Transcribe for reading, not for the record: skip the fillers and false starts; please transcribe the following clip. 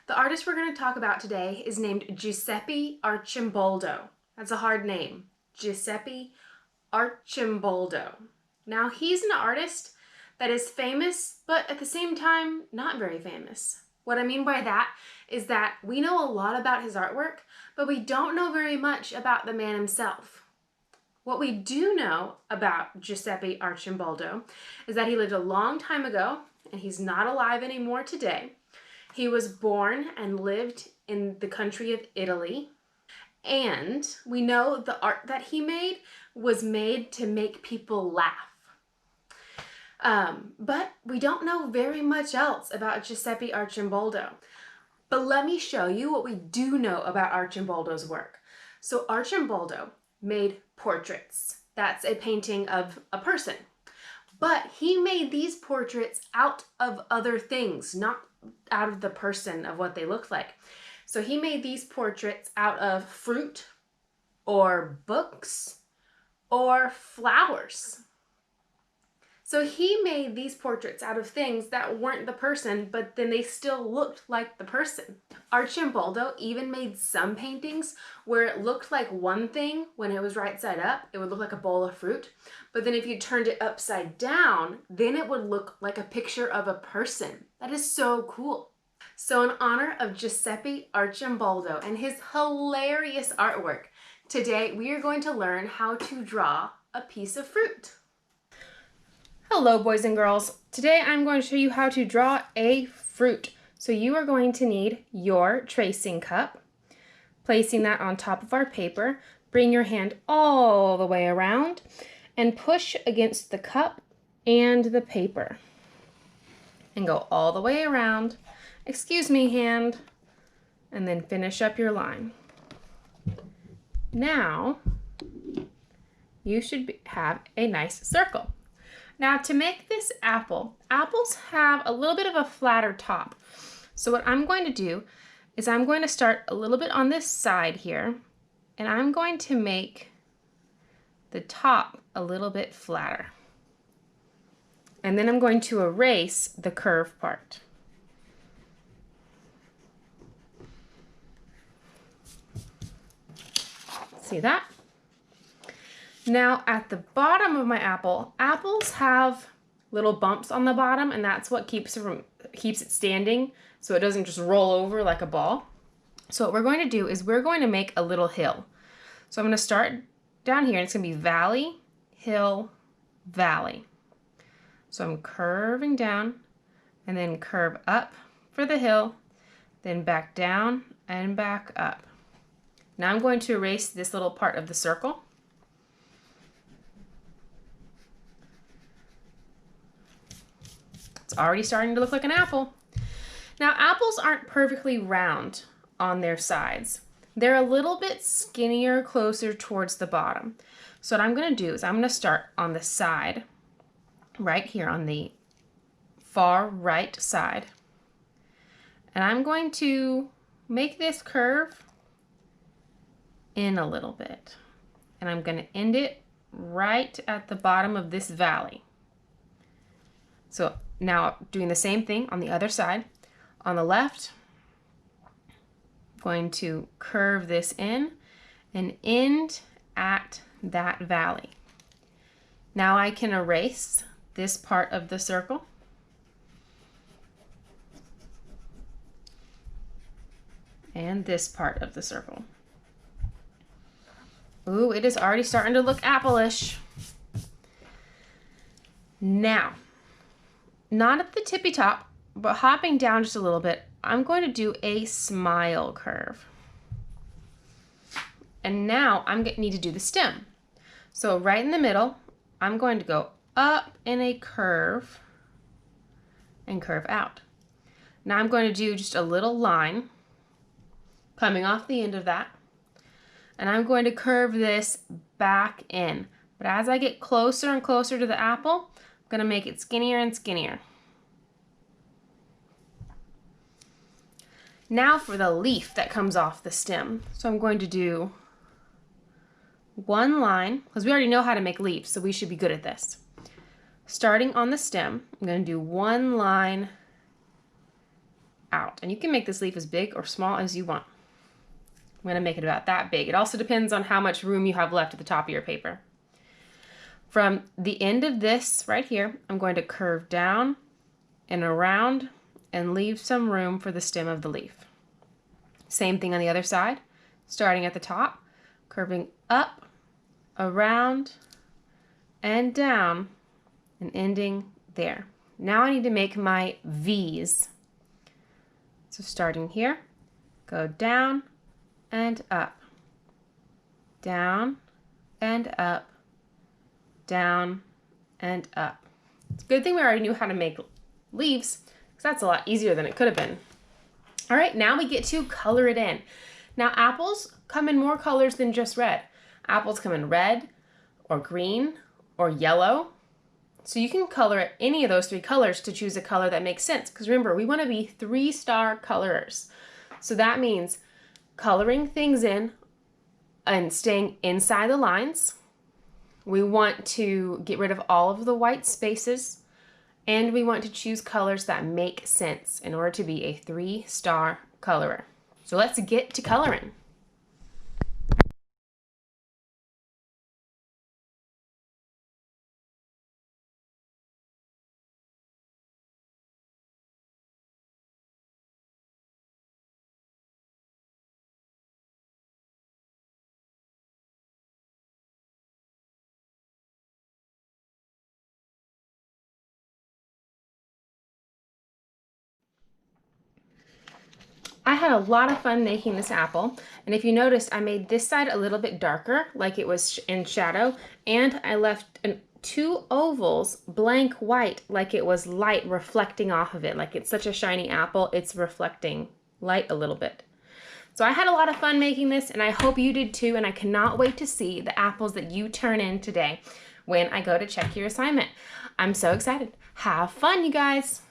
The artist we're going to talk about today is named Giuseppe Archimboldo. That's a hard name. Giuseppe Archimboldo. Now, he's an artist that is famous, but at the same time, not very famous. What I mean by that is that we know a lot about his artwork, but we don't know very much about the man himself. What we do know about Giuseppe Archimboldo is that he lived a long time ago, and he's not alive anymore today. He was born and lived in the country of Italy, and we know the art that he made was made to make people laugh. But we don't know very much else about Giuseppe Archimboldo. But let me show you what we do know about Archimboldo's work. So Archimboldo made portraits. That's a painting of a person. But he made these portraits out of other things, not out of the person of what they looked like. So he made these portraits out of fruit or books or flowers. So he made these portraits out of things that weren't the person, but then they still looked like the person. Arcimboldo even made some paintings where it looked like one thing when it was right side up. It would look like a bowl of fruit. But then if you turned it upside down, then it would look like a picture of a person. That is so cool. So in honor of Giuseppe Archimboldo and his hilarious artwork, today we are going to learn how to draw a piece of fruit. Hello, boys and girls. Today I'm going to show you how to draw a fruit. So you are going to need your tracing cup, placing that on top of our paper. Bring your hand all the way around and push against the cup and the paper. And go all the way around. Excuse me, hand. And then finish up your line. Now, you should have a nice circle. Now to make this apple, apples have a little bit of a flatter top. So what I'm going to do is I'm going to start a little bit on this side here, and I'm going to make the top a little bit flatter. And then I'm going to erase the curved part. See that? Now at the bottom of my apple, apples have little bumps on the bottom, and that's what keeps it standing so it doesn't just roll over like a ball. So what we're going to do is we're going to make a little hill. So I'm going to start down here, and it's going to be valley, hill, valley. So I'm curving down and then curve up for the hill, then back down and back up. Now I'm going to erase this little part of the circle. It's already starting to look like an apple. Now, apples aren't perfectly round on their sides. They're a little bit skinnier, closer towards the bottom. So what I'm going to do is I'm going to start on the side, right here on the far right side. And I'm going to make this curve in a little bit. And I'm going to end it right at the bottom of this valley. So now doing the same thing on the other side. On the left, I'm going to curve this in and end at that valley. Now I can erase this part of the circle. And this part of the circle. Ooh, it is already starting to look apple-ish. Now, not at the tippy top, but hopping down just a little bit, I'm going to do a smile curve. And now I need to do the stem. So right in the middle, I'm going to go up in a curve and curve out. Now I'm going to do just a little line coming off the end of that. And I'm going to curve this back in. But as I get closer and closer to the apple, I'm going to make it skinnier and skinnier. Now for the leaf that comes off the stem. So I'm going to do one line, because we already know how to make leaves, so we should be good at this. Starting on the stem, I'm going to do one line out. And you can make this leaf as big or small as you want. I'm going to make it about that big. It also depends on how much room you have left at the top of your paper. From the end of this right here, I'm going to curve down and around and leave some room for the stem of the leaf. Same thing on the other side, starting at the top, curving up, around, and down, and ending there. Now I need to make my V's. So starting here, go down and up, down and up, down and up. It's a good thing we already knew how to make leaves, because that's a lot easier than it could have been. All right, now we get to color it in. Now apples come in more colors than just red. Apples come in red or green or yellow. So you can color any of those 3 colors to choose a color that makes sense. Because remember, we want to be 3-star colorers. So that means coloring things in and staying inside the lines. We want to get rid of all of the white spaces. And we want to choose colors that make sense in order to be a 3-star colorer. So let's get to coloring. I had a lot of fun making this apple, and if you noticed, I made this side a little bit darker, like it was in shadow, and I left 2 ovals blank white, like it was light reflecting off of it. Like it's such a shiny apple, it's reflecting light a little bit. So I had a lot of fun making this, and I hope you did too, and I cannot wait to see the apples that you turn in today when I go to check your assignment. I'm so excited. Have fun, you guys!